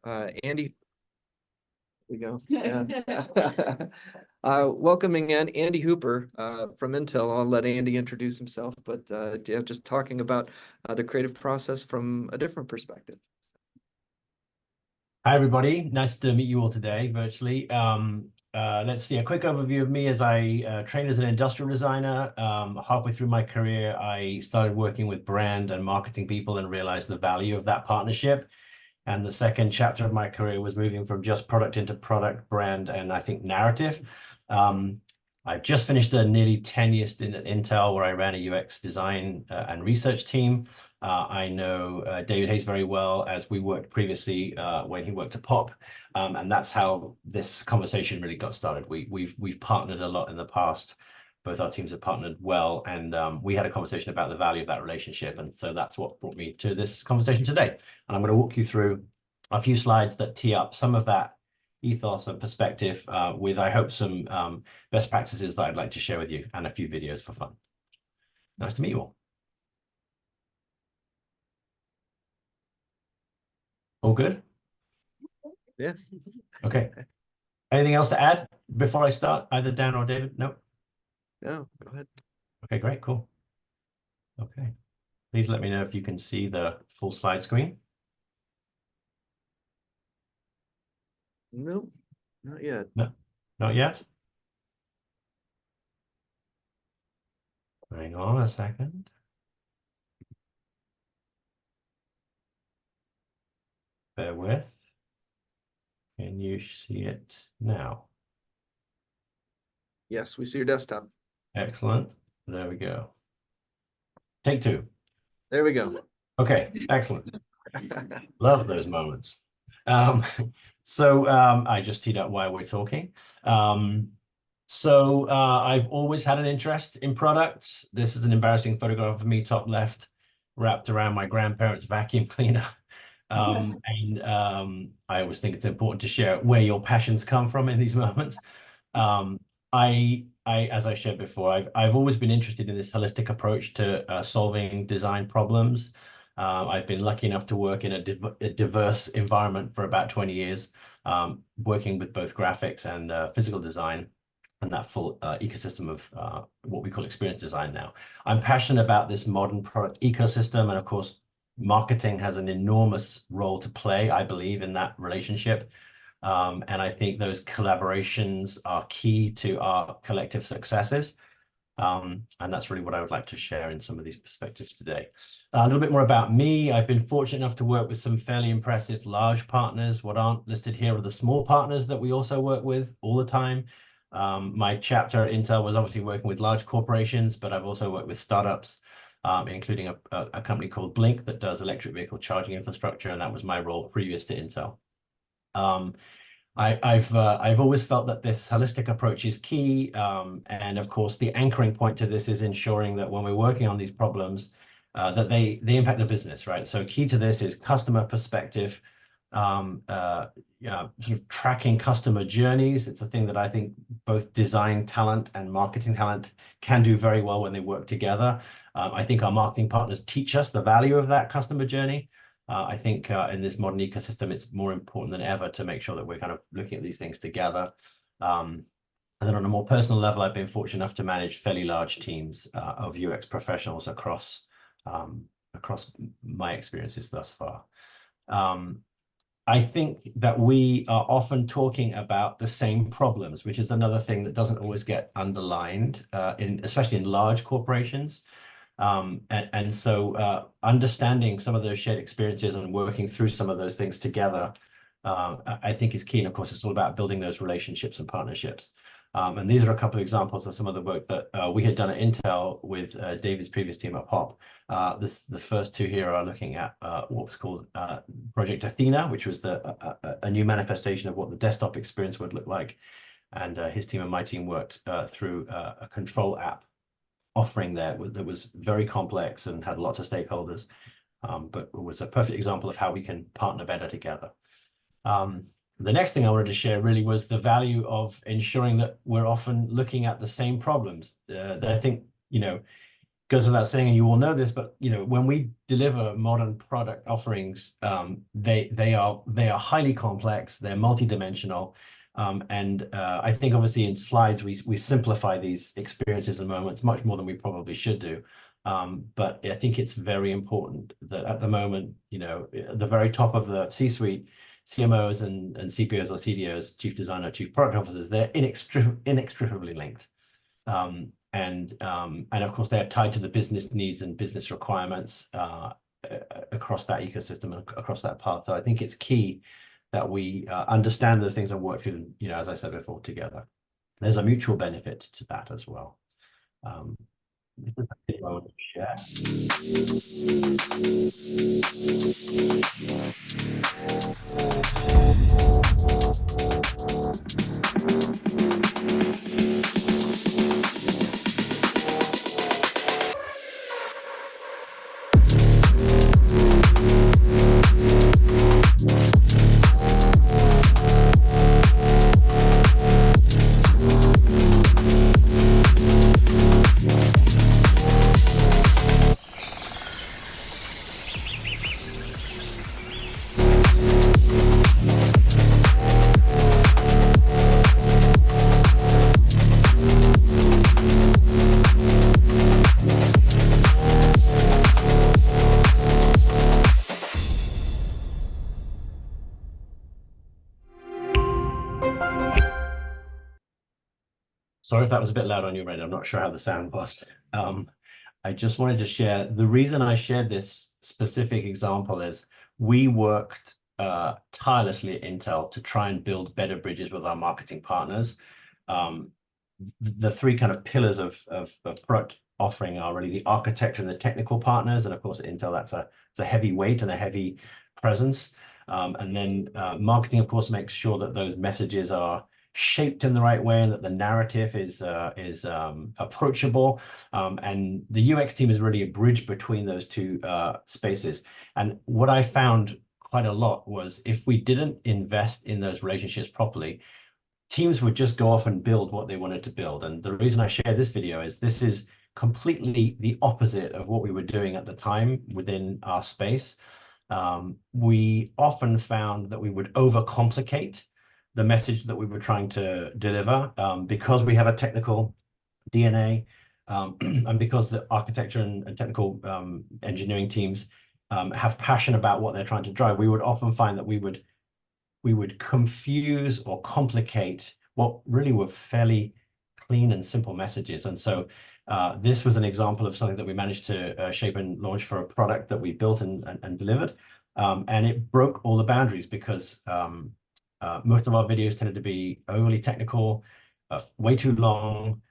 Andy, we go. Yeah. Welcoming in Andy Hooper from Intel. I'll let Andy introduce himself, but yeah, just talking about the creative process from a different perspective. Hi, everybody. Nice to meet you all today virtually. Let's see a quick overview of me as I trained as an industrial designer. Halfway through my career, I started working with brand and marketing people and realized the value of that partnership. And the second chapter of my career was moving from just product into product, brand, and I think narrative. I've just finished a nearly 10-year stint at Intel where I ran a UX design and research team. I know David Hayes very well as we worked previously when he worked at Pop. And that's how this conversation really got started. We've partnered a lot in the past. Both our teams have partnered well, and we had a conversation about the value of that relationship. And so that's what brought me to this conversation today. And I'm going to walk you through a few slides that tee up some of that ethos and perspective with, I hope, some best practices that I'd like to share with you and a few videos for fun. Nice to meet you all. All good? Yeah. Okay. Anything else to add before I start, either Dan or David? No? No, go ahead. Okay, great, cool. Okay. Please let me know if you can see the full slide screen. No, not yet. No, not yet. Hang on a second. Bear with. Can you see it now? Yes, we see your desktop. Excellent. There we go. Take two. There we go. Okay, excellent. Love those moments. I just teed up why we're talking. I've always had an interest in products. This is an embarrassing photograph of me, top left, wrapped around my grandparents' vacuum cleaner. I always think it's important to share where your passions come from in these moments. As I shared before, I've always been interested in this holistic approach to solving design problems. I've been lucky enough to work in a diverse environment for about 20 years, working with both graphics and physical design and that full ecosystem of what we call experience design now. I'm passionate about this modern product ecosystem, and of course, marketing has an enormous role to play, I believe, in that relationship. And I think those collaborations are key to our collective successes. And that's really what I would like to share in some of these perspectives today. A little bit more about me. I've been fortunate enough to work with some fairly impressive large partners. What aren't listed here are the small partners that we also work with all the time. My chapter at Intel was obviously working with large corporations, but I've also worked with startups, including a company called Blink that does electric vehicle charging infrastructure, and that was my role previous to Intel. I've always felt that this holistic approach is key, and of course the anchoring point to this is ensuring that when we're working on these problems, that they impact the business, right? So key to this is customer perspective, sort of tracking customer journeys. It's a thing that I think both design talent and marketing talent can do very well when they work together. I think our marketing partners teach us the value of that customer journey. I think in this modern ecosystem, it's more important than ever to make sure that we're kind of looking at these things together. And then on a more personal level, I've been fortunate enough to manage fairly large teams of UX professionals across my experiences thus far. I think that we are often talking about the same problems, which is another thing that doesn't always get underlined, especially in large corporations. So understanding some of those shared experiences and working through some of those things together, I think is key. And of course, it's all about building those relationships and partnerships. And these are a couple of examples of some of the work that we had done at Intel with David's previous team at Pop. The first two here are looking at what was called Project Athena, which was a new manifestation of what the desktop experience would look like. And his team and my team worked through a control app offering there that was very complex and had lots of stakeholders, but it was a perfect example of how we can partner better together. The next thing I wanted to share really was the value of ensuring that we're often looking at the same problems. I think, goes without saying, and you all know this, but when we deliver modern product offerings, they are highly complex, they're multidimensional, and I think obviously in slides we simplify these experiences and moments much more than we probably should do. But I think it's very important that at the moment, at the very top of the C-suite, CMOs and CPOs or CDOs, chief designer, chief product officers, they're inextricably linked. And of course, they're tied to the business needs and business requirements across that ecosystem and across that path. So I think it's key that we understand those things and work through them, as I said before, together. There's a mutual benefit to that as well. This is a video I want to share. Sorry if that was a bit loud on your end. I'm not sure how the sound was. I just wanted to share, the reason I shared this specific example is we worked tirelessly at Intel to try and build better bridges with our marketing partners. The three kind of pillars of product offering are really the architecture and the technical partners. And of course, at Intel, that's a heavy weight and a heavy presence. And then marketing, of course, makes sure that those messages are shaped in the right way and that the narrative is approachable. And the UX team is really a bridge between those two spaces. And what I found quite a lot was if we didn't invest in those relationships properly, teams would just go off and build what they wanted to build. And the reason I share this video is this is completely the opposite of what we were doing at the time within our space. We often found that we would overcomplicate the message that we were trying to deliver because we have a technical DNA and because the architecture and technical engineering teams have passion about what they're trying to drive. We would often find that we would confuse or complicate what really were fairly clean and simple messages. And so this was an example of something that we managed to shape and launch for a product that we built and delivered. And it broke all the boundaries because most of our videos tended to be overly technical, way too long,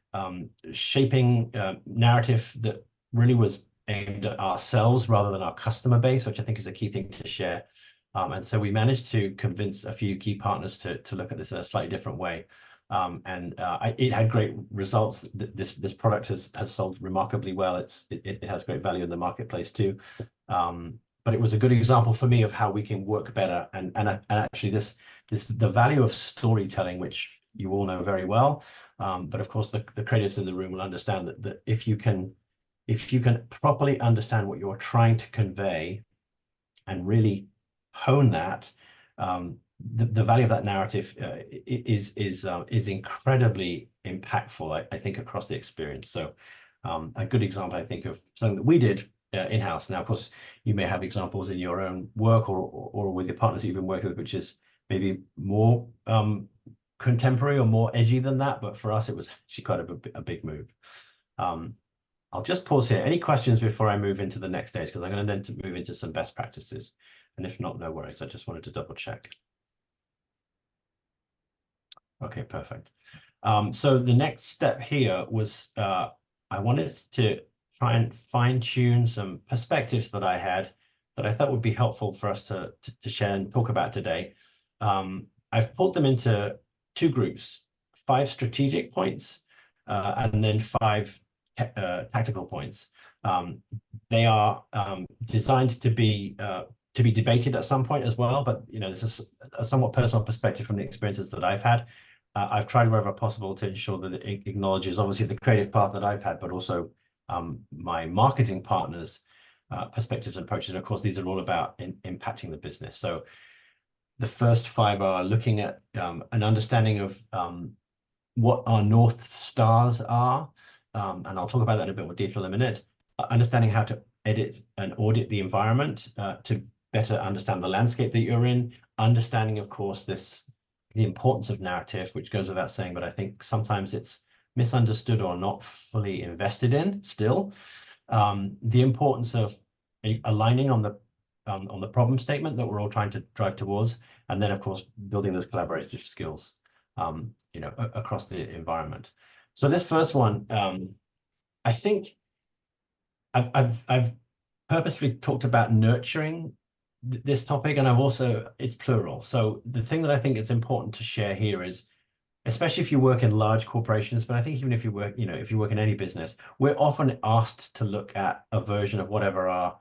shaping narrative that really was aimed at ourselves rather than our customer base, which I think is a key thing to share. And so we managed to convince a few key partners to look at this in a slightly different way. It had great results. This product has sold remarkably well. It has great value in the marketplace too. But it was a good example for me of how we can work better. And actually the value of storytelling, which you all know very well. But of course, the creatives in the room will understand that if you can properly understand what you're trying to convey and really hone that, the value of that narrative is incredibly impactful, I think, across the experience. So a good example, I think, of something that we did in-house. Now, of course, you may have examples in your own work or with your partners that you've been working with, which is maybe more contemporary or more edgy than that. But for us, it was actually quite a big move. I'll just pause here. Any questions before I move into the next stage? Because I'm going to then move into some best practices. And if not, no worries. I just wanted to double check. Okay, perfect. So the next step here was I wanted to try and fine-tune some perspectives that I had that I thought would be helpful for us to share and talk about today. I've pulled them into two groups, 5 strategic points and then 5 tactical points. They are designed to be debated at some point as well, but this is a somewhat personal perspective from the experiences that I've had. I've tried wherever possible to ensure that it acknowledges obviously the creative path that I've had, but also my marketing partners' perspectives and approaches. And of course, these are all about impacting the business. So the first 5 are looking at an understanding of what our North Stars are. And I'll talk about that in a bit more detail in a minute. Understanding how to edit and audit the environment to better understand the landscape that you're in. Understanding, of course, the importance of narrative, which goes without saying, but I think sometimes it's misunderstood or not fully invested in still. The importance of aligning on the problem statement that we're all trying to drive towards, and then of course building those collaborative skills, across the environment. So this first one, I think I've purposely talked about nurturing this topic, and it's plural. So the thing that I think it's important to share here is, especially if you work in large corporations, but I think even if you work, if you work in any business, we're often asked to look at a version of whatever our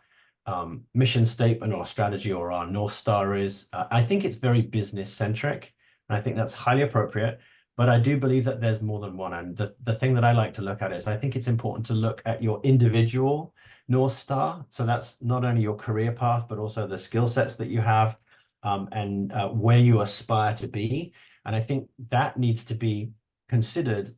mission statement or strategy or our North Star is. I think it's very business centric, and I think that's highly appropriate. But I do believe that there's more than one. And the thing that I like to look at is I think it's important to look at your individual North Star. So that's not only your career path, but also the skill sets that you have, and where you aspire to be. And I think that needs to be considered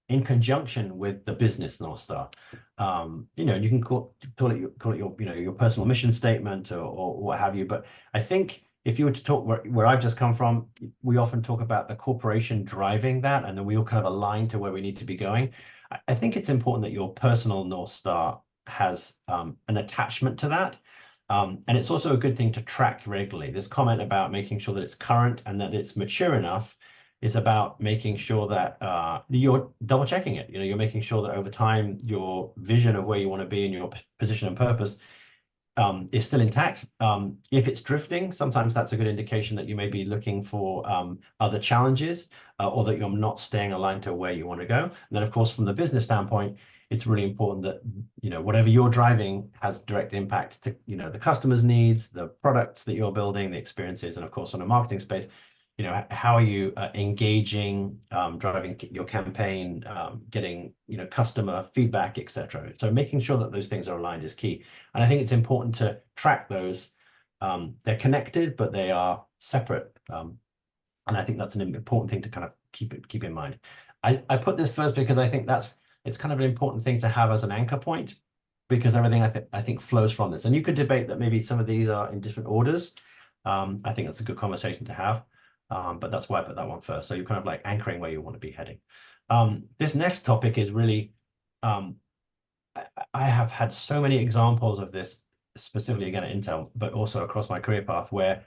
in conjunction with the business North Star. You can call it your personal mission statement or what have you. But I think if you were to talk where I've just come from, we often talk about the corporation driving that, and then we all kind of align to where we need to be going. I think it's important that your personal North Star has an attachment to that. And it's also a good thing to track regularly. This comment about making sure that it's current and that it's mature enough is about making sure that you're double checking it. You're making sure that over time, your vision of where you want to be and your position and purpose is still intact. If it's drifting, sometimes that's a good indication that you may be looking for other challenges, or that you're not staying aligned to where you want to go. And then, of course, from the business standpoint, it's really important that whatever you're driving has direct impact to the customer's needs, the products that you're building, the experiences, and of course, on a marketing space, how are you engaging, driving your campaign, getting customer feedback, etc. So making sure that those things are aligned is key. And I think it's important to track those. They're connected, but they are separate. And I think that's an important thing to kind of keep in mind. I put this first because I think it's kind of an important thing to have as an anchor point, because everything I think flows from this. And you could debate that maybe some of these are in different orders. I think that's a good conversation to have. But that's why I put that one first. So you're kind of like anchoring where you want to be heading. This next topic is really, I have had so many examples of this, specifically again at Intel, but also across my career path, where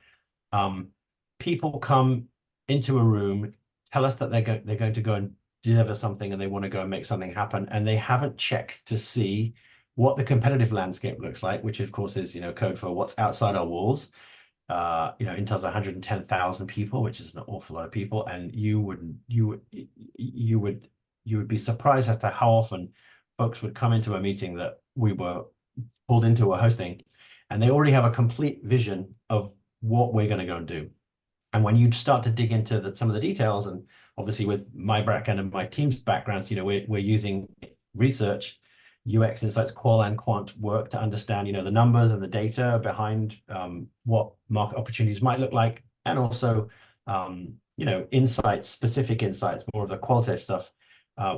people come into a room, tell us that they're going to go and deliver something and they want to go and make something happen, and they haven't checked to see what the competitive landscape looks like, which of course is code for what's outside our walls. Intel's 110,000 people, which is an awful lot of people, and you would be surprised as to how often folks would come into a meeting that we were pulled into or hosting, and they already have a complete vision of what we're going to go and do. And when you start to dig into some of the details, and obviously with my background and my team's backgrounds, we're using research, UX insights, qual and quant work to understand, the numbers and the data behind what market opportunities might look like, and also, insights, specific insights, more of the qualitative stuff,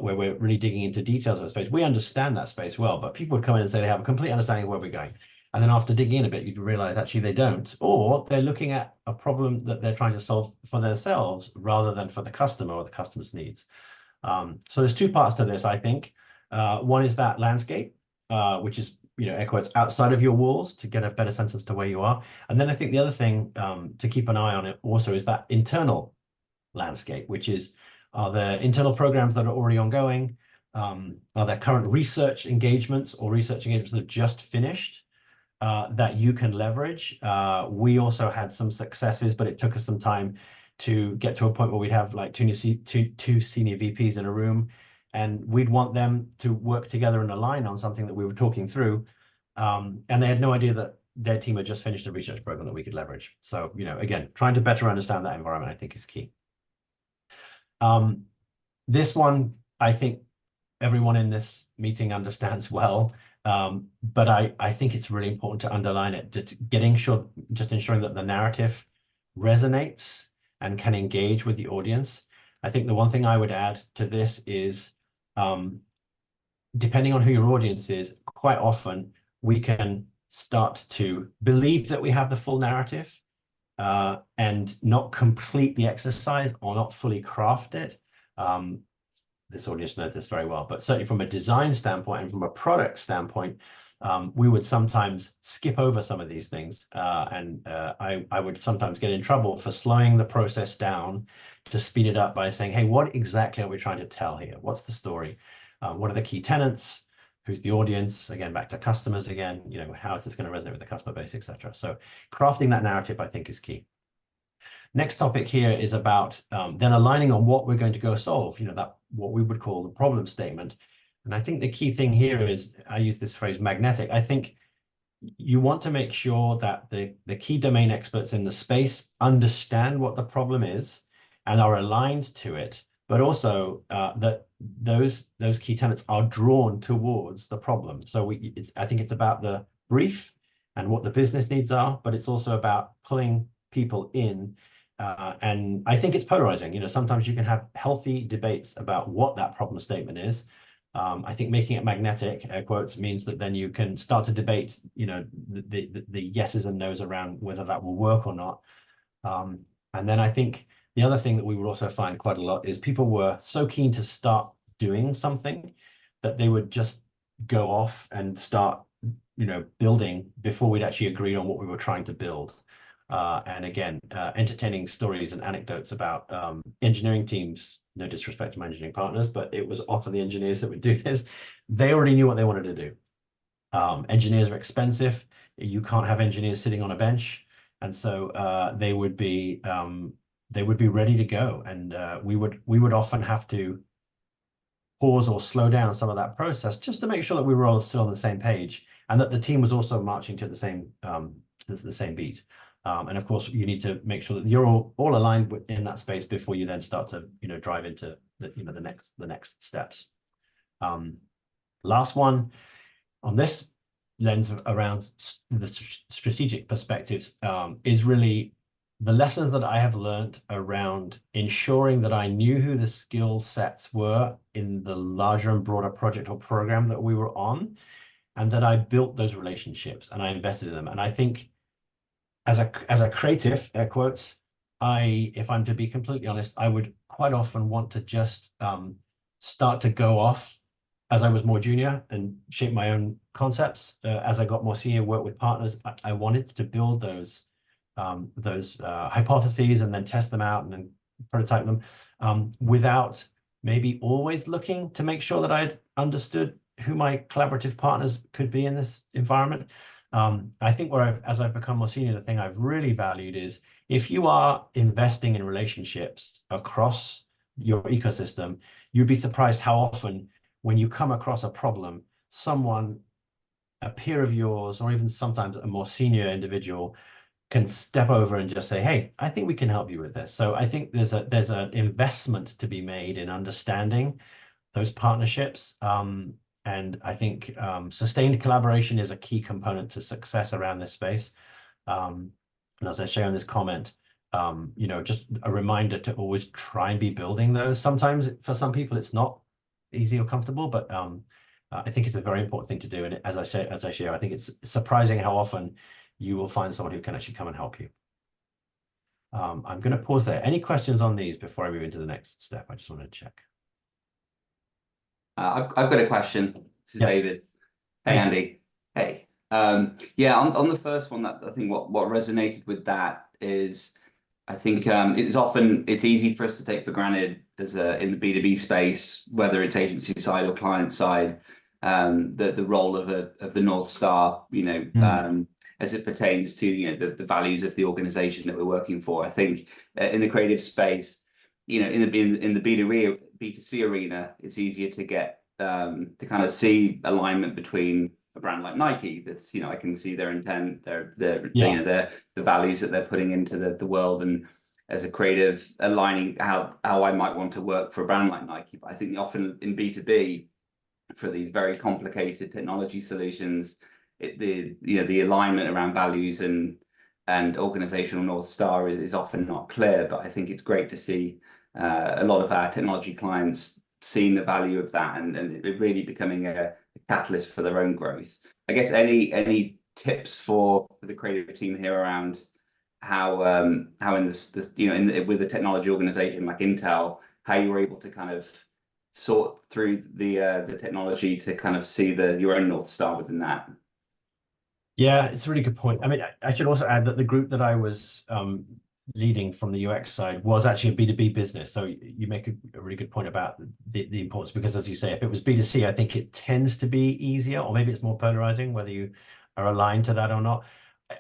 where we're really digging into details of the space. We understand that space well, but people would come in and say they have a complete understanding of where we're going. And then after digging in a bit, you'd realize actually they don't, or they're looking at a problem that they're trying to solve for themselves rather than for the customer or the customer's needs. So there's two parts to this, I think. One is that landscape, which is, air quotes, outside of your walls, to get a better sense as to where you are. And then I think the other thing to keep an eye on it also is that internal landscape, which is, are there internal programs that are already ongoing? Are there current research engagements or research engagements that have just finished that you can leverage? We also had some successes, but it took us some time to get to a point where we'd have like two senior VPs in a room, and we'd want them to work together and align on something that we were talking through. And they had no idea that their team had just finished a research program that we could leverage. So, again, trying to better understand that environment, I think, is key. This one, I think, everyone in this meeting understands well. But I think it's really important to underline it, just ensuring that the narrative resonates and can engage with the audience. I think the one thing I would add to this is, depending on who your audience is, quite often we can start to believe that we have the full narrative and not complete the exercise or not fully craft it. This audience knows this very well, but certainly from a design standpoint and from a product standpoint, we would sometimes skip over some of these things. I would sometimes get in trouble for slowing the process down to speed it up by saying, hey, what exactly are we trying to tell here? What's the story? What are the key tenets? Who's the audience? Again, back to customers again, how is this going to resonate with the customer base, etc. So crafting that narrative, I think, is key. Next topic here is about then aligning on what we're going to go solve, that what we would call the problem statement. And I think the key thing here is, I use this phrase magnetic. I think you want to make sure that the key domain experts in the space understand what the problem is and are aligned to it, but also that those key tenets are drawn towards the problem. So I think it's about the brief and what the business needs are, but it's also about pulling people in. And I think it's polarizing. Sometimes you can have healthy debates about what that problem statement is. I think making it magnetic, air quotes, means that then you can start to debate, the yeses and nos around whether that will work or not. And then I think the other thing that we would also find quite a lot is people were so keen to start doing something that they would just go off and start, building before we'd actually agreed on what we were trying to build. And again, entertaining stories and anecdotes about engineering teams, no disrespect to my engineering partners, but it was often the engineers that would do this. They already knew what they wanted to do. Engineers are expensive. You can't have engineers sitting on a bench. And so they would be ready to go. And we would often have to pause or slow down some of that process just to make sure that we were all still on the same page and that the team was also marching to the same beat. And of course, you need to make sure that you're all aligned in that space before you then start to drive into the next steps. Last one on this lens around the strategic perspectives is really the lessons that I have learned around ensuring that I knew who the skill sets were in the larger and broader project or program that we were on, and that I built those relationships and I invested in them. And I think as a creative, air quotes, if I'm to be completely honest, I would quite often want to just start to go off as I was more junior and shape my own concepts. As I got more senior, work with partners, I wanted to build those hypotheses and then test them out and then prototype them without maybe always looking to make sure that I'd understood who my collaborative partners could be in this environment. I think as I've become more senior, the thing I've really valued is if you are investing in relationships across your ecosystem, you'd be surprised how often when you come across a problem, a peer of yours, or even sometimes a more senior individual can step over and just say, hey, I think we can help you with this. So I think there's an investment to be made in understanding those partnerships. And I think sustained collaboration is a key component to success around this space. And as I share in this comment, just a reminder to always try and be building those. Sometimes for some people, it's not easy or comfortable, but I think it's a very important thing to do. And as I share, I think it's surprising how often you will find someone who can actually come and help you. I'm going to pause there. Any questions on these before I move into the next step? I just want to check. I've got a question. This is Yes. David. Hey, Andy. Hey. Yeah, on the first one, that I think what resonated with that is, I think it's easy for us to take for granted in the B2B space, whether it's agency side or client side, the role of the North Star, as it pertains to the values of the organization that we're working for. I think in the creative space, in the B2C arena, it's easier to get to kind of see alignment between a brand like Nike. That's I can see their intent, the values that they're putting into the world, and as a creative aligning how I might want to work for a brand like Nike. But I think often in B2B, for these very complicated technology solutions, the alignment around values and organizational North Star is often not clear. But I think it's great to see a lot of our technology clients seeing the value of that and it really becoming a catalyst for their own growth. I guess any tips for the creative team here around how in this with the technology organization like Intel, how you were able to kind of sort through the technology to kind of see your own North Star within that? Yeah, it's a really good point. I mean, I should also add that the group that I was leading from the UX side was actually a B2B business. So you make a really good point about the importance, because as you say, if it was B2C, I think it tends to be easier, or maybe it's more polarizing, whether you are aligned to that or not.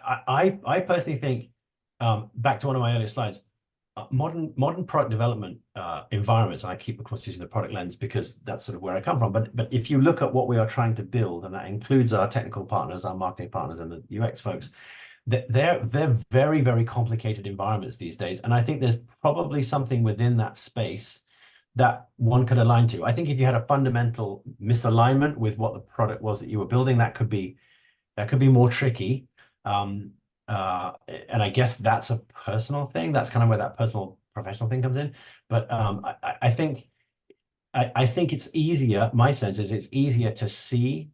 I personally think, back to one of my earlier slides, modern product development environments, and I keep, of course, using the product lens because that's sort of where I come from. But if you look at what we are trying to build, and that includes our technical partners, our marketing partners, and the UX folks, they're very, very complicated environments these days. And I think there's probably something within that space that one could align to. I think if you had a fundamental misalignment with what the product was that you were building, that could be more tricky. And I guess that's a personal thing. That's kind of where that personal professional thing comes in. But I think it's easier. My sense is it's easier to see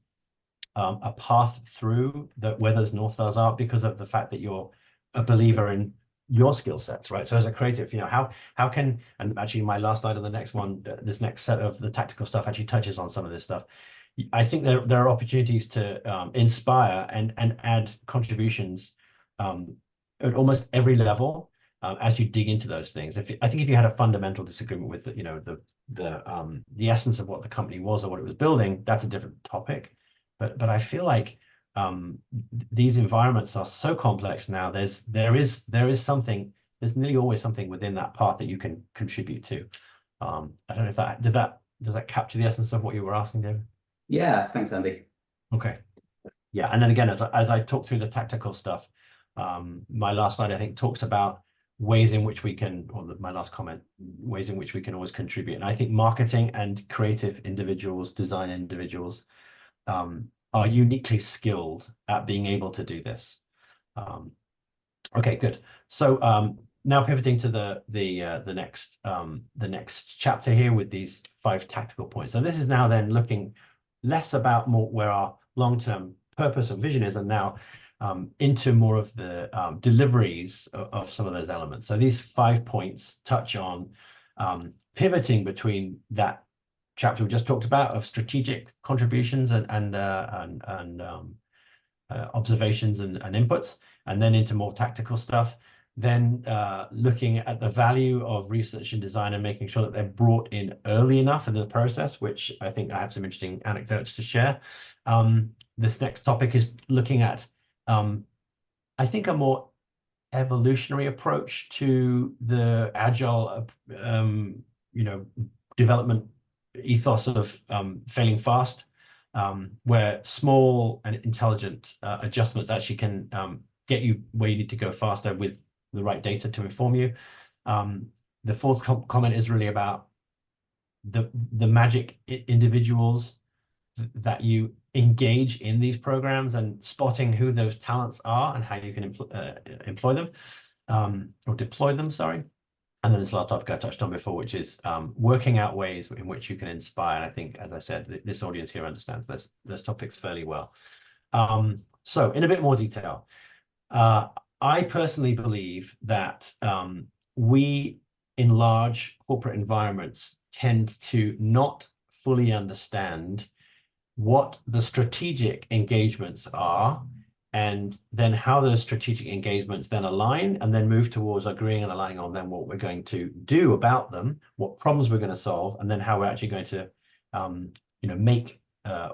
a path through where those North Stars are, because of the fact that you're a believer in your skill sets, right? So as a creative, how can, and actually my last slide on the next one, this next set of the tactical stuff actually touches on some of this stuff. I think there are opportunities to inspire and add contributions at almost every level as you dig into those things. I think if you had a fundamental disagreement with the essence of what the company was or what it was building, that's a different topic. But I feel like these environments are so complex now. There is something. There's nearly always something within that path that you can contribute to. I don't know if does that capture the essence of what you were asking, David? Yeah, thanks, Andy. Okay. Yeah, and then again, as I talk through the tactical stuff, my last slide, I think, talks about ways in which we can, or my last comment, ways in which we can always contribute. And I think marketing and creative individuals, design individuals, are uniquely skilled at being able to do this. Okay, good. So now pivoting to the next chapter here with these 5 tactical points. So this is now then looking less about where our long-term purpose or vision is, and now into more of the deliveries of some of those elements. So these 5 points touch on pivoting between that chapter we just talked about of strategic contributions and observations and inputs, and then into more tactical stuff. Then looking at the value of research and design and making sure that they're brought in early enough in the process, which I think I have some interesting anecdotes to share. This next topic is looking at, I think, a more evolutionary approach to the agile, development ethos of failing fast, where small and intelligent adjustments actually can get you where you need to go faster with the right data to inform you. The fourth comment is really about the magic individuals that you engage in these programs and spotting who those talents are and how you can employ them or deploy them, sorry. And then this last topic I touched on before, which is working out ways in which you can inspire. And I think, as I said, this audience here understands those topics fairly well. So in a bit more detail, I personally believe that we in large corporate environments tend to not fully understand what the strategic engagements are, and then how those strategic engagements then align and then move towards agreeing and aligning on then what we're going to do about them, what problems we're going to solve, and then how we're actually going to make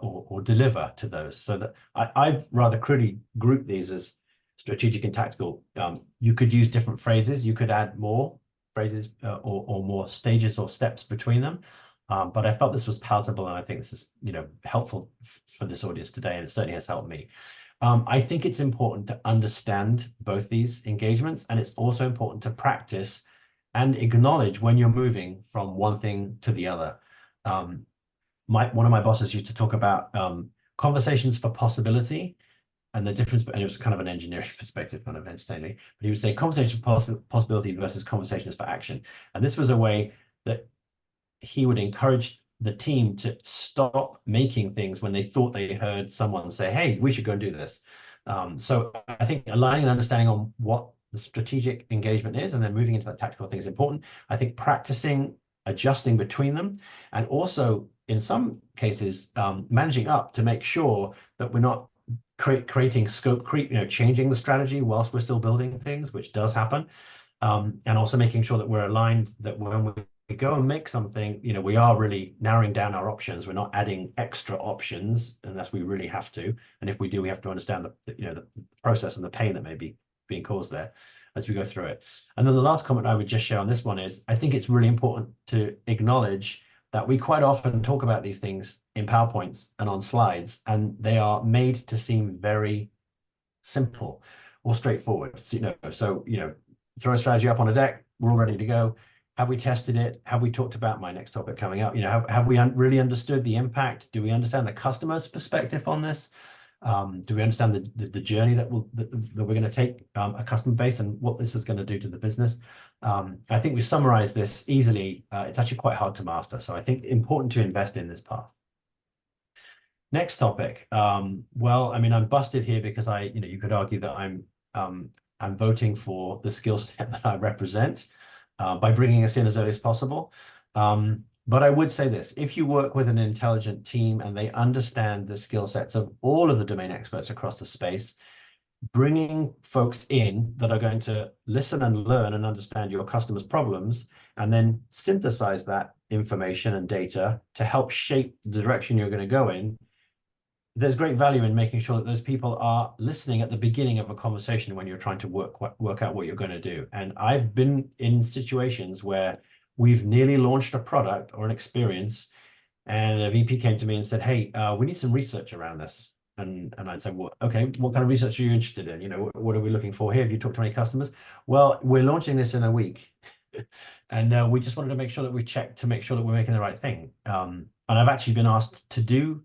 or deliver to those. So that I've rather crudely grouped these as strategic and tactical. You could use different phrases. You could add more phrases or more stages or steps between them. But I felt this was palatable, and I think this is helpful for this audience today, and it certainly has helped me. I think it's important to understand both these engagements, and it's also important to practice and acknowledge when you're moving from one thing to the other. one of my bosses used to talk about conversations for possibility and the difference, and it was kind of an engineering perspective, kind of entertaining, but he would say conversations for possibility versus conversations for action. And this was a way that he would encourage the team to stop making things when they thought they heard someone say, hey, we should go and do this. So I think aligning and understanding on what the strategic engagement is and then moving into that tactical thing is important. I think practicing adjusting between them, and also in some cases managing up to make sure that we're not creating scope creep, changing the strategy whilst we're still building things, which does happen. And also making sure that we're aligned, that when we go and make something, we are really narrowing down our options. We're not adding extra options unless we really have to. And if we do, we have to understand the process and the pain that may be being caused there as we go through it. And then the last comment I would just share on this one is, I think it's really important to acknowledge that we quite often talk about these things in PowerPoints and on slides, and they are made to seem very simple or straightforward. So, throw a strategy up on a deck, we're all ready to go. Have we tested it? Have we talked about my next topic coming up? Have we really understood the impact? Do we understand the customer's perspective on this? Do we understand the journey that we're going to take a customer base and what this is going to do to the business? I think we summarize this easily. It's actually quite hard to master. So I think important to invest in this path. Next topic. Well, I mean, I'm busted here because you could argue that I'm voting for the skill set that I represent by bringing us in as early as possible. But I would say this, if you work with an intelligent team and they understand the skill sets of all of the domain experts across the space, bringing folks in that are going to listen and learn and understand your customers' problems, and then synthesize that information and data to help shape the direction you're going to go in, there's great value in making sure that those people are listening at the beginning of a conversation when you're trying to work out what you're going to do. And I've been in situations where we've nearly launched a product or an experience, and a VP came to me and said, hey, we need some research around this. And I'd say, well, okay, what kind of research are you interested in? What are we looking for here? Have you talked to any customers? Well, we're launching this in a week. And we just wanted to make sure that we checked to make sure that we're making the right thing. And I've actually been asked to do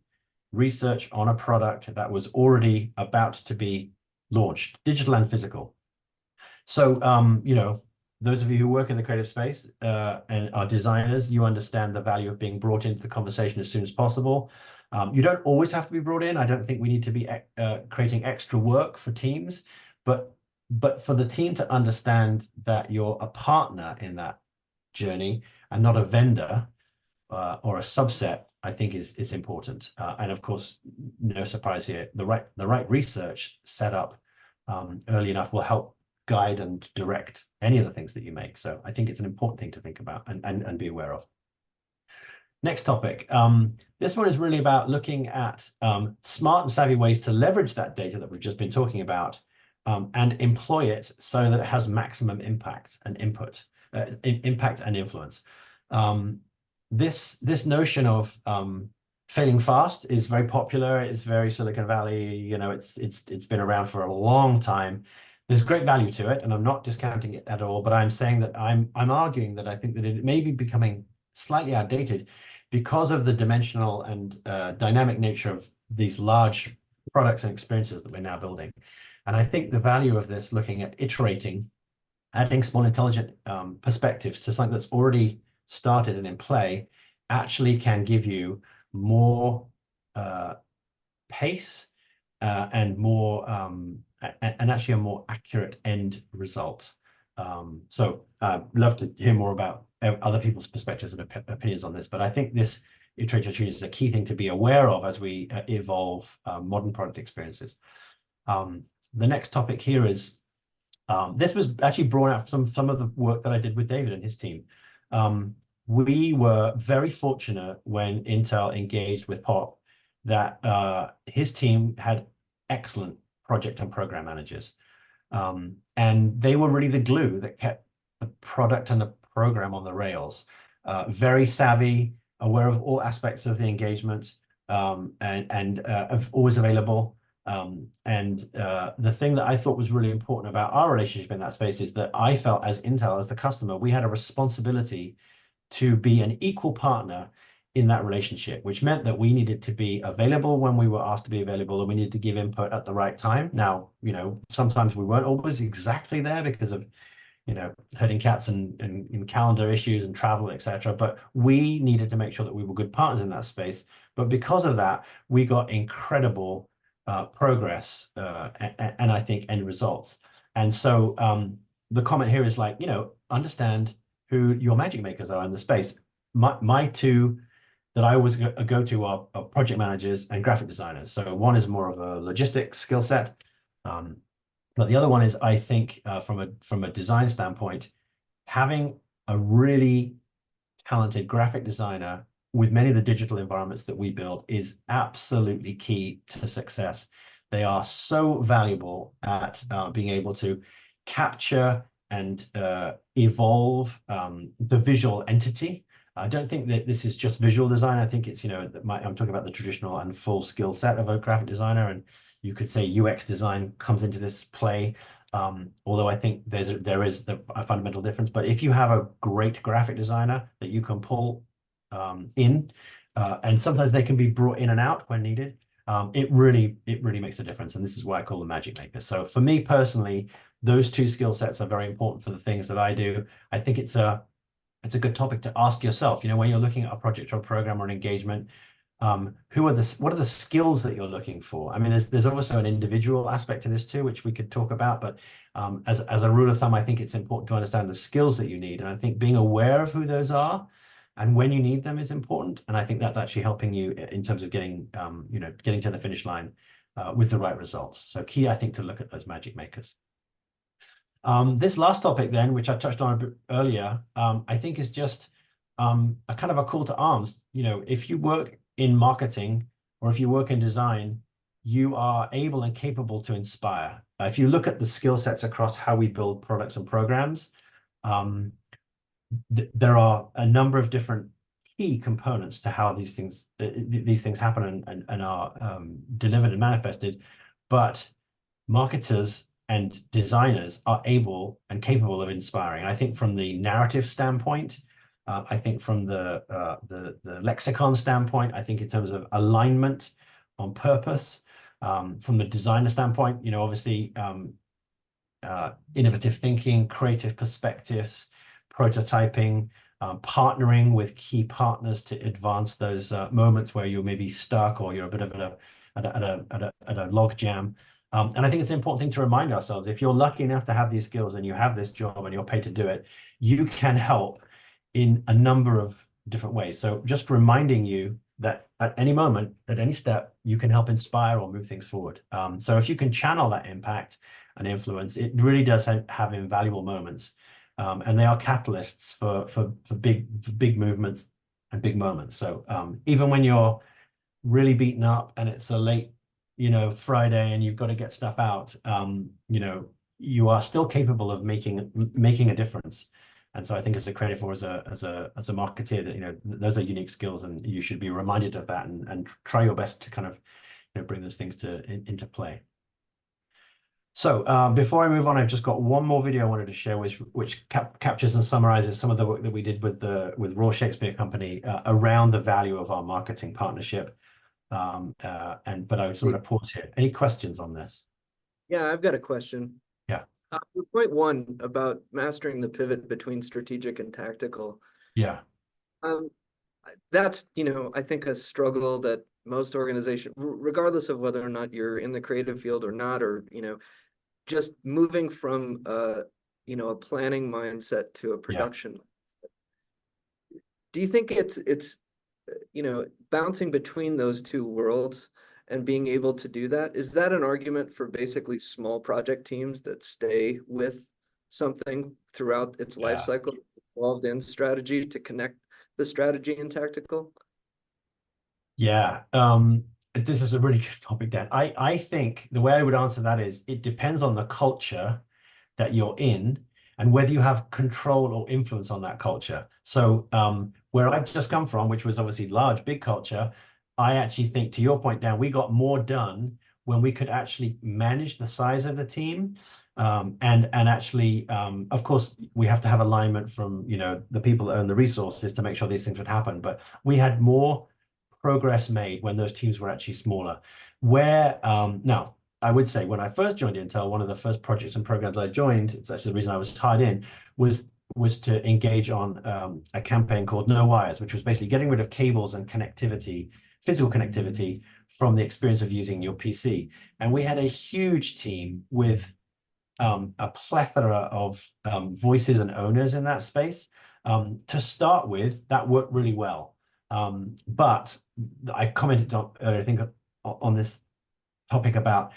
research on a product that was already about to be launched, digital and physical. So, those of you who work in the creative space and are designers, you understand the value of being brought into the conversation as soon as possible. You don't always have to be brought in. I don't think we need to be creating extra work for teams, but for the team to understand that you're a partner in that journey and not a vendor or a subset, I think is important. And of course, no surprise here, the right research set up early enough will help guide and direct any of the things that you make. So I think it's an important thing to think about and be aware of. Next topic. This one is really about looking at smart and savvy ways to leverage that data that we've just been talking about and employ it so that it has maximum impact and impact and influence. This notion of failing fast is very popular. It's very Silicon Valley. It's been around for a long time. There's great value to it, and I'm not discounting it at all, but I'm saying that I'm arguing that I think that it may be becoming slightly outdated because of the dimensional and dynamic nature of these large products and experiences that we're now building. And I think the value of this, looking at iterating, adding small intelligent perspectives to something that's already started and in play, actually can give you more pace and more and actually a more accurate end result. So I'd love to hear more about other people's perspectives and opinions on this, but I think this iterative is a key thing to be aware of as we evolve modern product experiences. The next topic here is, this was actually brought out from some of the work that I did with David and his team. We were very fortunate when Intel engaged with Pop that his team had excellent project and program managers. And they were really the glue that kept the product and the program on the rails. Very savvy, aware of all aspects of the engagement, and always available. And the thing that I thought was really important about our relationship in that space is that I felt as Intel, as the customer, we had a responsibility to be an equal partner in that relationship, which meant that we needed to be available when we were asked to be available, and we needed to give input at the right time. Now, sometimes we weren't always exactly there because of, herding cats and calendar issues and travel, etc. But we needed to make sure that we were good partners in that space. But because of that, we got incredible progress and I think end results. And so the comment here is like, understand who your magic makers are in the space. My two that I always go to are project managers and graphic designers. So one is more of a logistics skill set. But the other one is, I think, from a design standpoint, having a really talented graphic designer with many of the digital environments that we build is absolutely key to success. They are so valuable at being able to capture and evolve the visual entity. I don't think that this is just visual design. I think it's, I'm talking about the traditional and full skill set of a graphic designer, and you could say UX design comes into this play. Although I think there is a fundamental difference. But if you have a great graphic designer that you can pull in, and sometimes they can be brought in and out when needed, it really makes a difference. And this is why I call them magic makers. So for me personally, those two skill sets are very important for the things that I do. I think it's a good topic to ask yourself, when you're looking at a project or a program or an engagement, what are the skills that you're looking for? I mean, there's also an individual aspect to this too, which we could talk about, but as a rule of thumb, I think it's important to understand the skills that you need. And I think being aware of who those are and when you need them is important. And I think that's actually helping you in terms of getting to the finish line with the right results. So key, I think, to look at those magic makers. This last topic then, which I touched on a bit earlier, I think is just a kind of a call to arms. If you work in marketing or if you work in design, you are able and capable to inspire. If you look at the skill sets across how we build products and programs, there are a number of different key components to how these things happen and are delivered and manifested. But marketers and designers are able and capable of inspiring. I think from the narrative standpoint, I think from the lexicon standpoint, I think in terms of alignment on purpose, from the designer standpoint, obviously innovative thinking, creative perspectives, prototyping, partnering with key partners to advance those moments where you're maybe stuck or you're a bit of at a log jam. And I think it's an important thing to remind ourselves, if you're lucky enough to have these skills and you have this job and you're paid to do it, you can help in a number of different ways. So just reminding you that at any moment, at any step, you can help inspire or move things forward. So if you can channel that impact and influence, it really does have invaluable moments. And they are catalysts for big movements and big moments. So even when you're really beaten up and it's a late, Friday and you've got to get stuff out, you are still capable of making a difference. And so I think as a creative or as a marketeer, that those are unique skills, and you should be reminded of that and try your best to kind of bring those things into play. So before I move on, I've just got one more video I wanted to share, which captures and summarizes some of the work that we did with Royal Shakespeare Company around the value of our marketing partnership. But I would sort of pause here. Any questions on this? Yeah, I've got a question. Yeah. Point one about mastering the pivot between strategic and tactical. Yeah. That's, I think a struggle that most organizations, regardless of whether or not you're in the creative field or not, or, just moving from, a planning mindset to a production. Yeah. Do you think it's bouncing between those two worlds and being able to do that? Is that an argument for basically small project teams that stay with something throughout its life cycle, involved in strategy to connect the strategy and tactical? Yeah. This is a really good topic, Dan. I think the way I would answer that is it depends on the culture that you're in and whether you have control or influence on that culture. So where I've just come from, which was obviously large, big culture, I actually think, to your point, Dan, we got more done when we could actually manage the size of the team And actually, of course, we have to have alignment from, the people that own the resources to make sure these things would happen. But we had more progress made when those teams were actually smaller. Now, I would say when I first joined Intel, one of the first projects and programs I joined, it's actually the reason I was tied in, was to engage on a campaign called No Wires, which was basically getting rid of cables and connectivity, physical connectivity, from the experience of using your PC. And we had a huge team with a plethora of voices and owners in that space. To start with, that worked really well. But I commented on, I think, on this topic about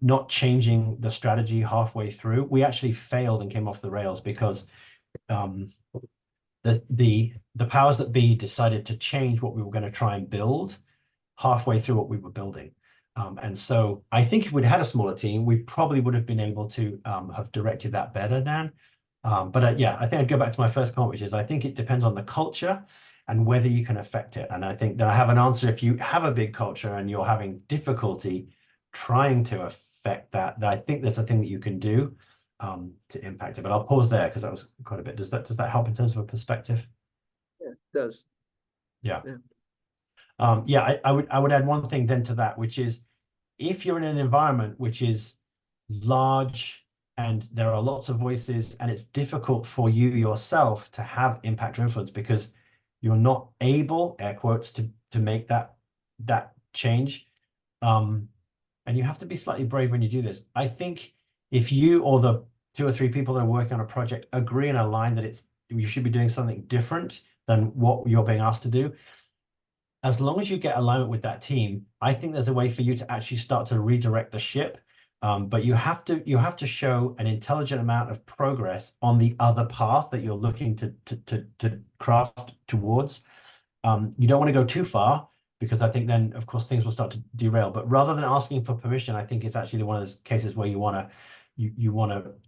not changing the strategy halfway through. We actually failed and came off the rails because the powers that be decided to change what we were going to try and build halfway through what we were building. And so I think if we'd had a smaller team, we probably would have been able to have directed that better, Dan. But yeah, I think I'd go back to my first comment, which is I think it depends on the culture and whether you can affect it. And I think that I have an answer. If you have a big culture and you're having difficulty trying to affect that, I think there's a thing that you can do to impact it. But I'll pause there because that was quite a bit. Does that help in terms of a perspective? Yeah, it does. Yeah. Yeah. I would add one thing then to that, which is if you're in an environment which is large and there are lots of voices and it's difficult for you yourself to have impact or influence because you're not able, air quotes, to make that change. And you have to be slightly brave when you do this. I think if you or the 2 or 3 people that are working on a project agree and align that you should be doing something different than what you're being asked to do, as long as you get alignment with that team, I think there's a way for you to actually start to redirect the ship. But you have to show an intelligent amount of progress on the other path that you're looking to craft towards. You don't want to go too far because I think then, of course, things will start to derail. But rather than asking for permission, I think it's actually one of those cases where you want to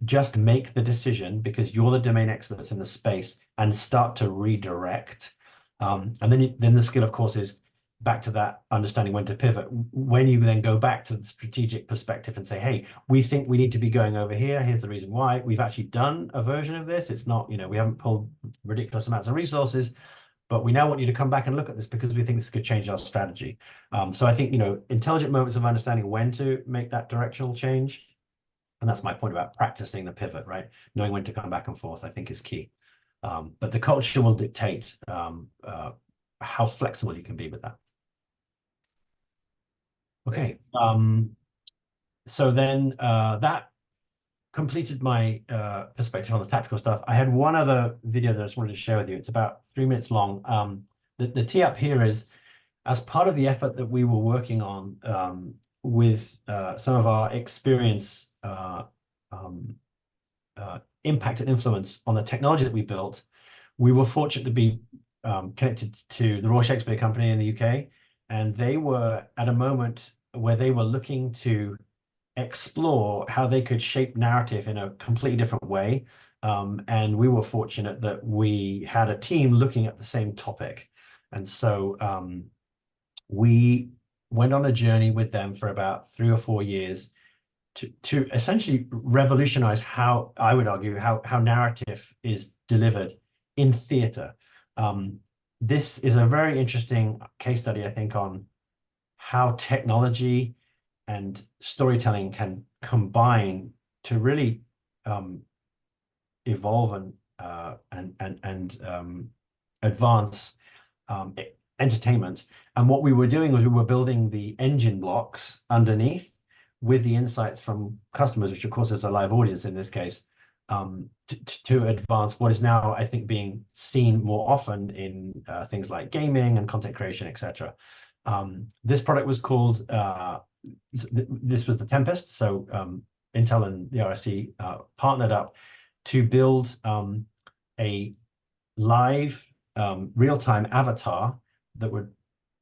just make the decision because you're the domain experts in the space and start to redirect. And then the skill, of course, is back to that understanding when to pivot. When you then go back to the strategic perspective and say, hey, we think we need to be going over here. Here's the reason why. We've actually done a version of this. It's not, we haven't pulled ridiculous amounts of resources, but we now want you to come back and look at this because we think this could change our strategy. So I think, intelligent moments of understanding when to make that directional change. And that's my point about practicing the pivot, right? Knowing when to come back and forth, I think is key. But the culture will dictate how flexible you can be with that. Okay. So then that completed my perspective on the tactical stuff. I had one other video that I just wanted to share with you. It's about 3 minutes long. The tee up here is as part of the effort that we were working on with some of our experience impact and influence on the technology that we built. We were fortunate to be connected to the Royal Shakespeare Company in the UK, and they were at a moment where they were looking to explore how they could shape narrative in a completely different way. And we were fortunate that we had a team looking at the same topic. And so we went on a journey with them for about 3 or 4 years to essentially revolutionize how, I would argue, how narrative is delivered in theater. This is a very interesting case study, I think, on how technology and storytelling can combine to really evolve and advance entertainment. And what we were doing was we were building the engine blocks underneath with the insights from customers, which of course is a live audience in this case, to advance what is now, I think, being seen more often in things like gaming and content creation, etc. This product was called, this was the Tempest. So Intel and the RSC partnered up to build a live real-time avatar that would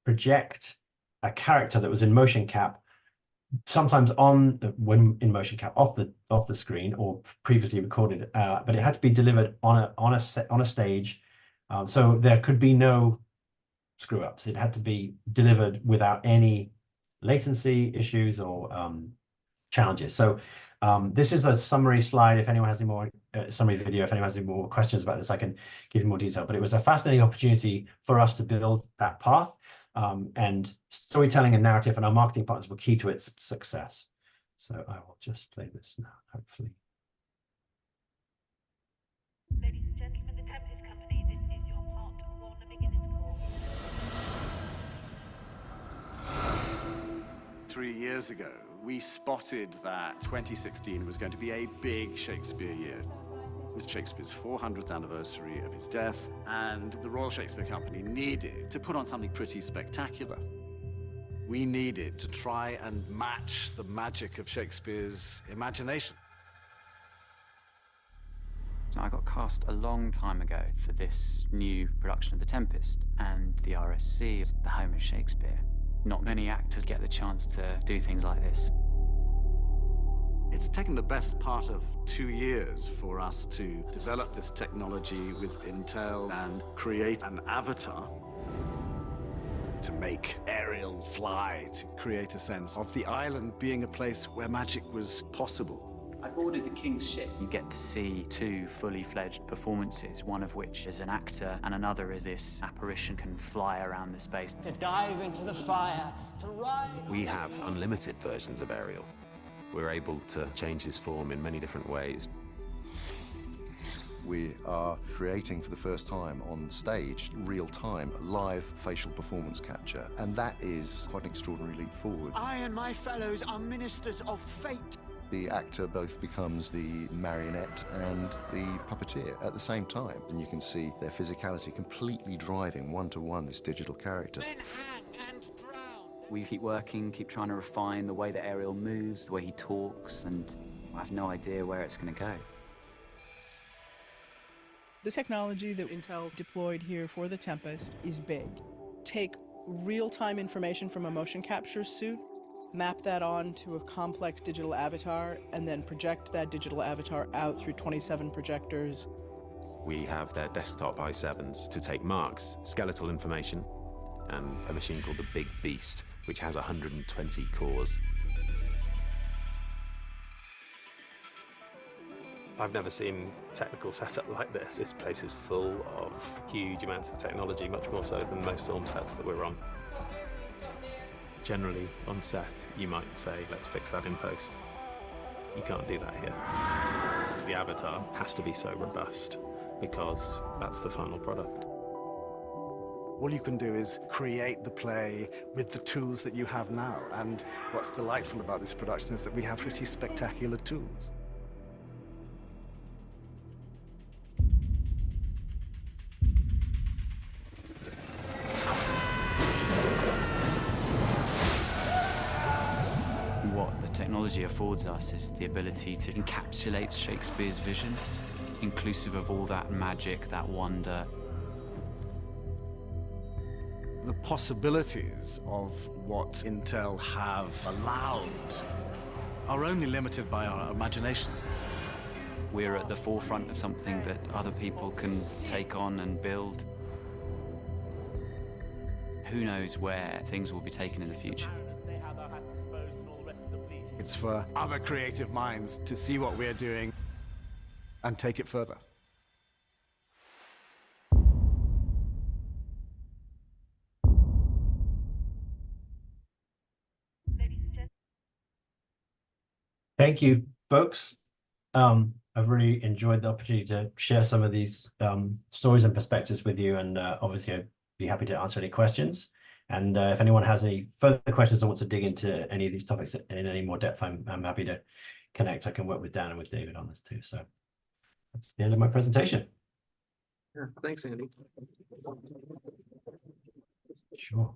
project a character that was in motion cap, sometimes when in motion cap off the screen or previously recorded, but it had to be delivered on a stage, so there could be no screw ups. It had to be delivered without any latency issues or challenges. So This is a summary slide. If anyone has any more summary video, if anyone has any more questions about this, I can give you more detail. But it was a fascinating opportunity for us to build that path. And storytelling and narrative and our marketing partners were key to its success. So I will just play this now, hopefully. Ladies and gentlemen, the Tempest Company, this is your part one beginner's course. 3 years ago, we spotted that 2016 was going to be a big Shakespeare year. It was Shakespeare's 400th anniversary of his death, and the Royal Shakespeare Company needed to put on something pretty spectacular. We needed to try and match the magic of Shakespeare's imagination. I got cast a long time ago for this new production of The Tempest, and the RSC is the home of Shakespeare. Not many actors get the chance to do things like this. It's taken the best part of 2 years for us to develop this technology with Intel and create an avatar to make Ariel fly, to create a sense of the island being a place where magic was possible. I boarded the King's ship. You get to see two fully fledged performances, one of which is an actor and another is this apparition can fly around the space. To dive into the fire, to ride. We have unlimited versions of Ariel. We're able to change his form in many different ways. We are creating for the first time on stage, real-time, live facial performance capture, and that is quite an extraordinary leap forward. I and my fellows are ministers of fate. The actor both becomes the marionette and the puppeteer at the same time, and you can see their physicality completely driving one-to-one this digital character. Men hang and drown. We keep working, keep trying to refine the way that Ariel moves, the way he talks, and I have no idea where it's going to go. The technology that Intel deployed here for the Tempest is big. Take real-time information from a motion capture suit, map that onto a complex digital avatar, and then project that digital avatar out through 27 projectors. We have their desktop i7s to take marks, skeletal information, and a machine called the Big Beast, which has 120 cores. I've never seen technical setup like this. This place is full of huge amounts of technology, much more so than most film sets that we're on. Generally, on set, you might say, let's fix that in post. You can't do that here. The avatar has to be so robust because that's the final product. All you can do is create the play with the tools that you have now, and what's delightful about this production is that we have pretty spectacular tools. What the technology affords us is the ability to encapsulate Shakespeare's vision, inclusive of all that magic, that wonder. The possibilities of what Intel have allowed are only limited by our imaginations. We're at the forefront of something that other people can take on and build. Who knows where things will be taken in the future? It's for other creative minds to see what we're doing and take it further. Thank you, folks. I've really enjoyed the opportunity to share some of these stories and perspectives with you, and obviously I'd be happy to answer any questions. And if anyone has any further questions or wants to dig into any of these topics in any more depth, I'm happy to connect. I can work with Dan and with David on this too. So that's the end of my presentation. Yeah, thanks, Andy. Sure.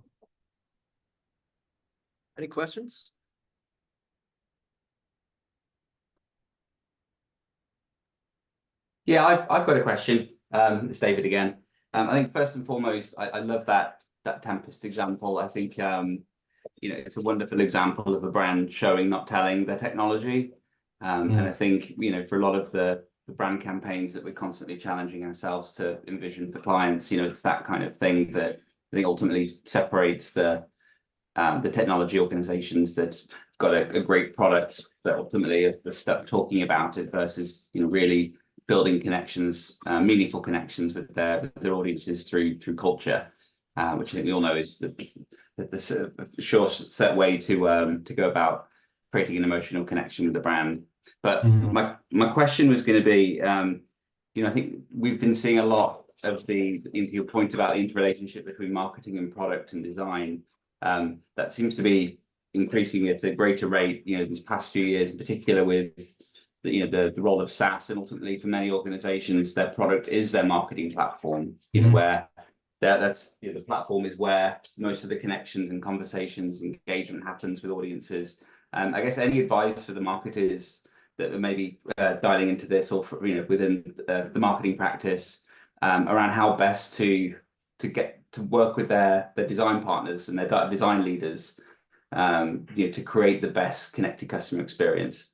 Any questions? Yeah, I've got a question. It's David again. I think first and foremost, I love that Tempest example. I think it's a wonderful example of a brand showing, not telling their technology. And I think for a lot of the brand campaigns that we're constantly challenging ourselves to envision for clients, it's that kind of thing that I think ultimately separates the technology organizations that got a great product that ultimately is stuck talking about it versus, you know, really building connections, meaningful connections with their audiences through culture, which I think we all know is the sort of sure set way to go about creating an emotional connection with the brand. But my question was going to be, you know, I think we've been seeing a lot of your point about the interrelationship between marketing and product and design. That seems to be increasing at a greater rate, you know, these past few years, in particular with the role of SaaS, and ultimately for many organizations, their product is their marketing platform, you know, where that's the platform is where most of the connections and conversations, engagement happens with audiences. I guess any advice for the marketers that are maybe dialing into this, or for, you know, within the marketing practice, around how best to get to work with their design partners and their design leaders, you know, to create the best connected customer experience.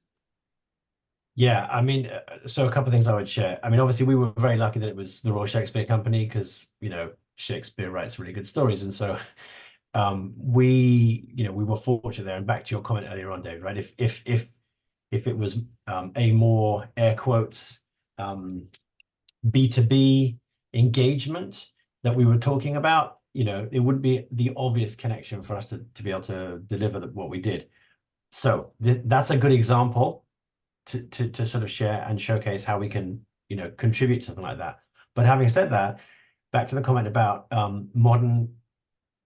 Yeah, I mean, so a couple of things I would share. I mean, obviously, we were very lucky that it was the Royal Shakespeare Company, because, you know, Shakespeare writes really good stories, and so we were fortunate there. And back to your comment earlier on, David, right? If it was a more air quotes B2B engagement that we were talking about, you know, it wouldn't be the obvious connection for us to be able to deliver what we did. So that's a good example to sort of share and showcase how we can, you know, contribute to something like that. But having said that, back to the comment about modern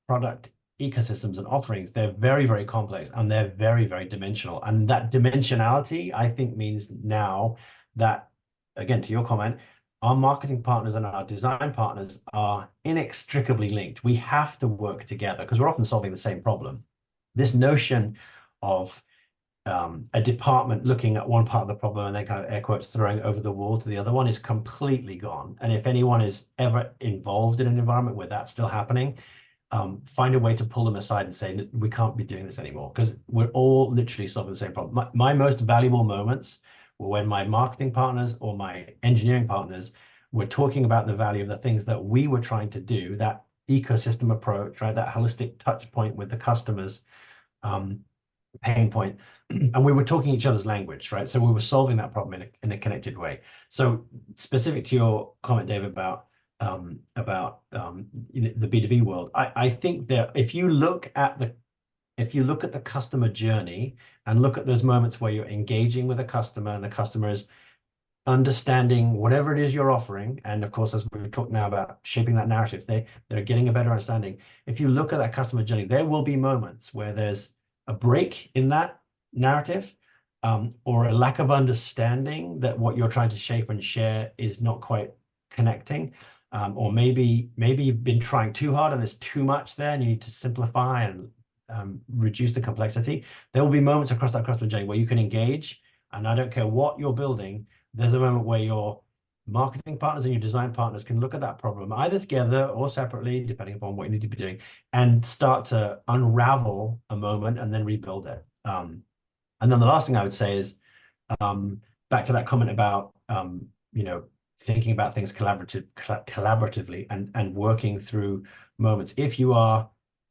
product ecosystems and offerings, they're very, very complex, and they're very, very dimensional. And that dimensionality, I think, means now that, again, to your comment, our marketing partners and our design partners are inextricably linked. We have to work together because we're often solving the same problem. This notion of a department looking at one part of the problem and then kind of air quotes throwing over the wall to the other one is completely gone. And if anyone is ever involved in an environment where that's still happening, find a way to pull them aside and say, we can't be doing this anymore, because we're all literally solving the same problem. My most valuable moments were when my marketing partners or my engineering partners were talking about the value of the things that we were trying to do, that ecosystem approach, right? That holistic touch point with the customers, pain point, and we were talking each other's language, right? So we were solving that problem in a connected way. So specific to your comment, David, about the B2B world, I think that if you look at the customer journey and look at those moments where you're engaging with a customer and the customer is understanding whatever it is you're offering, and of course, as we've talked now about shaping that narrative, they're getting a better understanding. If you look at that customer journey, there will be moments where there's a break in that narrative, or a lack of understanding that what you're trying to shape and share is not quite connecting, or maybe you've been trying too hard and there's too much there and you need to simplify and reduce the complexity. There will be moments across that customer journey where you can engage, and I don't care what you're building, there's a moment where your marketing partners and your design partners can look at that problem either together or separately, depending upon what you need to be doing, and start to unravel a moment and then rebuild it. And then the last thing I would say is, back to that comment about you know, thinking about things collaboratively and working through moments. If you are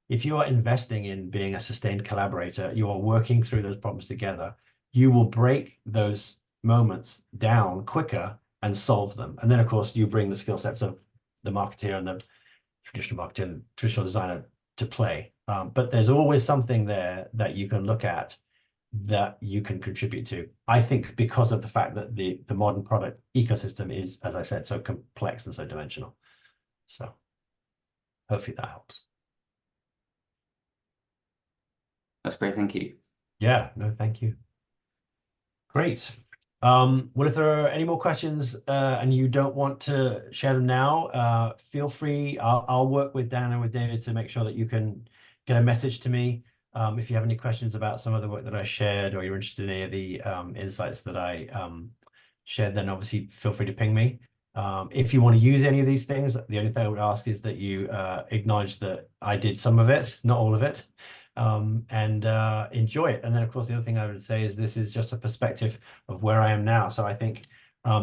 investing in being a sustained collaborator, you are working through those problems together, you will break those moments down quicker and solve them. And then, of course, you bring the skill sets of the marketeer and the traditional marketer and traditional designer to play. But there's always something there that you can look at that you can contribute to. I think because of the fact that the modern product ecosystem is, as I said, so complex and so dimensional. So hopefully that helps. That's great. Thank you. Yeah, no, thank you. Great. Well, if there are any more questions and you don't want to share them now, feel free. I'll work with Dan and with David to make sure that you can get a message to me. If you have any questions about some of the work that I shared, or you're interested in any of the insights that I shared, then obviously feel free to ping me. If you want to use any of these things, the only thing I would ask is that you acknowledge that I did some of it, not all of it, and enjoy it. And then, of course, the other thing I would say is this is just a perspective of where I am now. So I think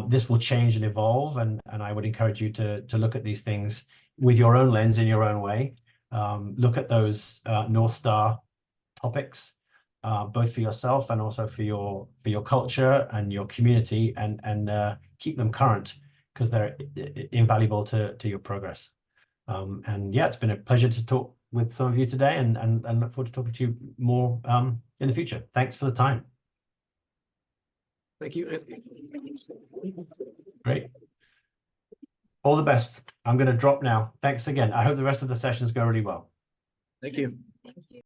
this will change and evolve, and I would encourage you to look at these things with your own lens in your own way. Look at those North Star topics, both for yourself and also for your culture and your community, and keep them current, because they're invaluable to your progress. And yeah, it's been a pleasure to talk with some of you today, and look forward to talking to you more in the future. Thanks for the time. Thank you. Great. All the best. I'm going to drop now. Thanks again. I hope the rest of the sessions go really well. Thank you.